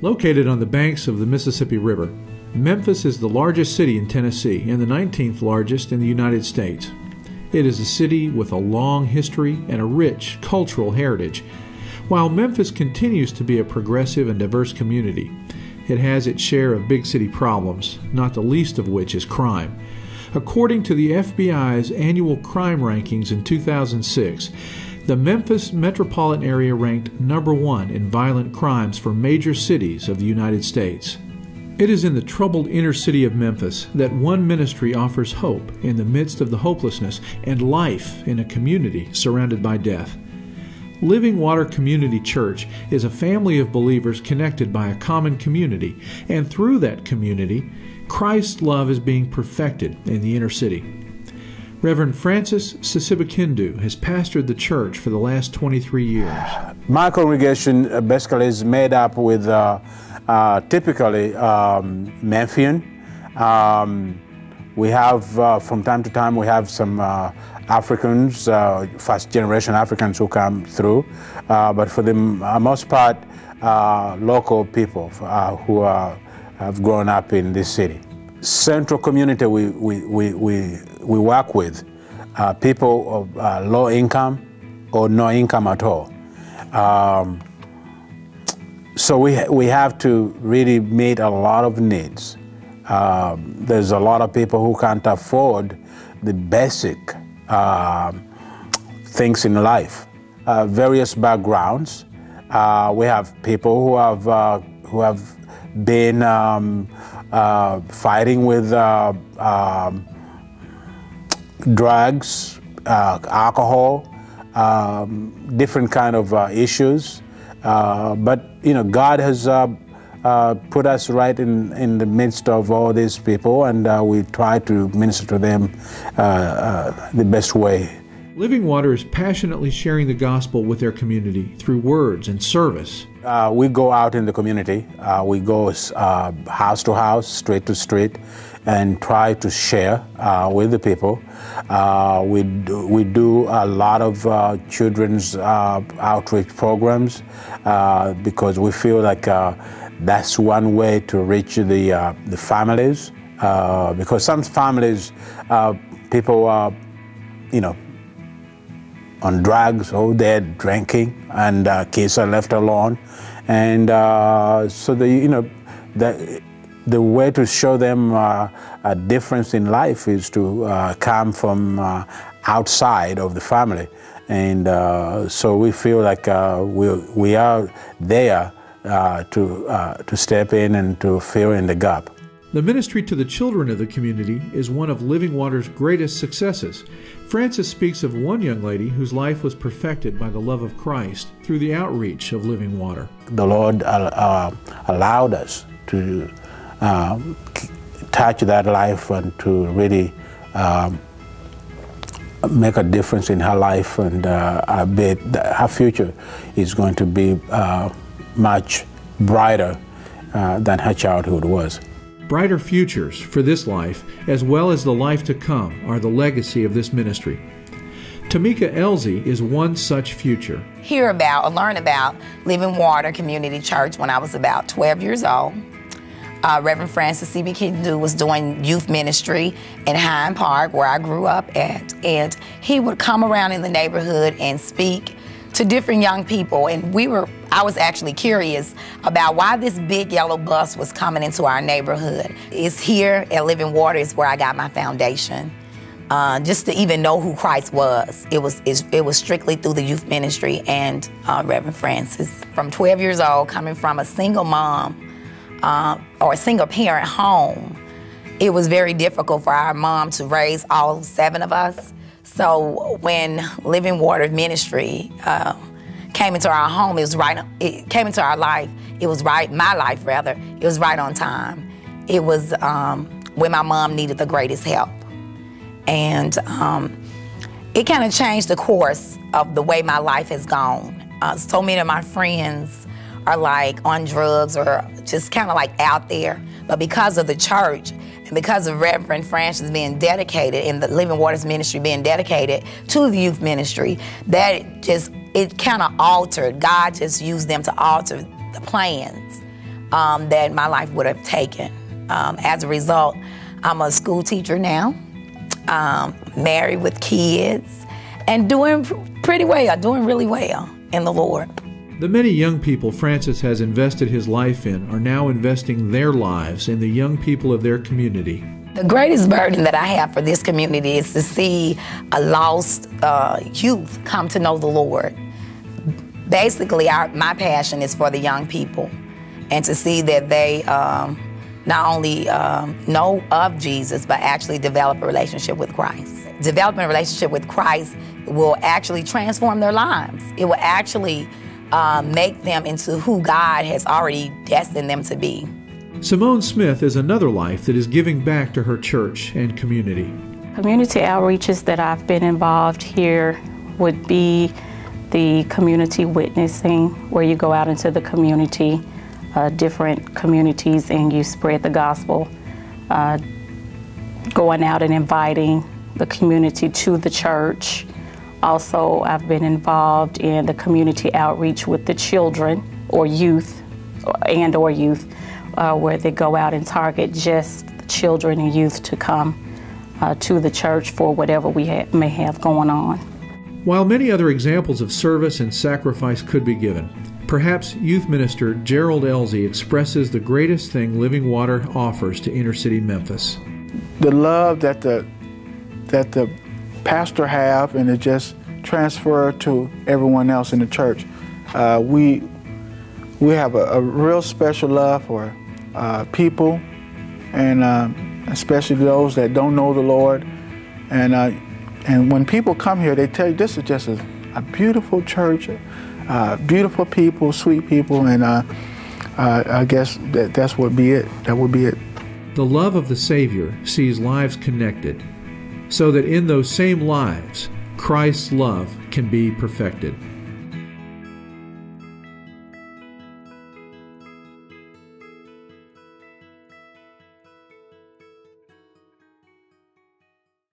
Located on the banks of the Mississippi River, Memphis is the largest city in Tennessee and the 19th largest in the United States. It is a city with a long history and a rich cultural heritage. While Memphis continues to be a progressive and diverse community, it has its share of big city problems, not the least of which is crime. According to the FBI's annual crime rankings in 2006, the Memphis metropolitan area ranked number 1 in violent crimes for major cities of the United States. It is in the troubled inner city of Memphis that one ministry offers hope in the midst of the hopelessness and life in a community surrounded by death. Living Water Community Church is a family of believers connected by a common community, and through that community, Christ's love is being perfected in the inner city. Reverend Francis Sisibakindu has pastored the church for the last 23 years. My congregation basically is made up with typically Memphian. We have, from time to time, we have some Africans, first-generation Africans who come through, but for the most part, local people who have grown up in this city. Central community we work with people of low income or no income at all. So we have to really meet a lot of needs. There's a lot of people who can't afford the basic things in life. Various backgrounds. We have people who have been fighting with drugs, alcohol, different kind of issues. But you know, God has put us right in the midst of all these people, and we try to minister to them the best way. Living Water is passionately sharing the gospel with their community through words and service. We go out in the community. We go house to house, street to street, and try to share with the people. We do a lot of children's outreach programs because we feel like that's one way to reach the families. Because some families, people are, you know, on drugs, or they're drinking, and kids are left alone, and so the way to show them a difference in life is to come from outside of the family, and so we feel like we are there to step in and to fill in the gap. The ministry to the children of the community is one of Living Water's greatest successes. Francis speaks of one young lady whose life was perfected by the love of Christ through the outreach of Living Water. The Lord allowed us to touch that life and to really make a difference in her life, and I bet her future is going to be much brighter than her childhood was. Brighter futures for this life, as well as the life to come, are the legacy of this ministry. Tamika Elsie is one such future. Hear about or learn about Living Water Community Church when I was about 12 years old. Reverend Francis Sisibakindu was doing youth ministry in Hyde Park, where I grew up at, and he would come around in the neighborhood and speak to different young people, and I was actually curious about why this big yellow bus was coming into our neighborhood. It's here at Living Water is where I got my foundation. Just to even know who Christ was, it was strictly through the youth ministry and Reverend Francis. From 12 years old, coming from a single mom or a single parent home, it was very difficult for our mom to raise all 7 of us. So when Living Water Ministry came into our home, it came into our life. It was my life rather. It was right on time. It was when my mom needed the greatest help. And it kind of changed the course of the way my life has gone. So many of my friends are like on drugs or just kind of like out there. But because of the church and because of Reverend Francis being dedicated and the Living Waters ministry being dedicated to the youth ministry, it kind of altered. God just used them to alter the plans that my life would have taken. As a result, I'm a school teacher now, married with kids, and doing pretty well, doing really well in the Lord. The many young people Francis has invested his life in are now investing their lives in the young people of their community. The greatest burden that I have for this community is to see a lost youth come to know the Lord. Basically, my passion is for the young people, and to see that they not only know of Jesus, but actually develop a relationship with Christ. Developing a relationship with Christ will actually transform their lives. It will actually make them into who God has already destined them to be. Simone Smith is another life that is giving back to her church and community. Community outreaches that I've been involved here would be the community witnessing, where you go out into the community, different communities, and you spread the gospel, going out and inviting the community to the church. Also, I've been involved in the community outreach with the children or youth, where they go out and target just the children and youth to come to the church for whatever we may have going on. While many other examples of service and sacrifice could be given, perhaps youth minister Gerald Elsie expresses the greatest thing Living Water offers to inner city Memphis. The love that the pastor have, and it just transfer to everyone else in the church. We have a real special love for people, and especially those that don't know the Lord. And when people come here, they tell you this is just a beautiful church, beautiful people, sweet people, and I guess that's what be it. That would be it. The love of the Savior sees lives connected, so that in those same lives, Christ's love can be perfected.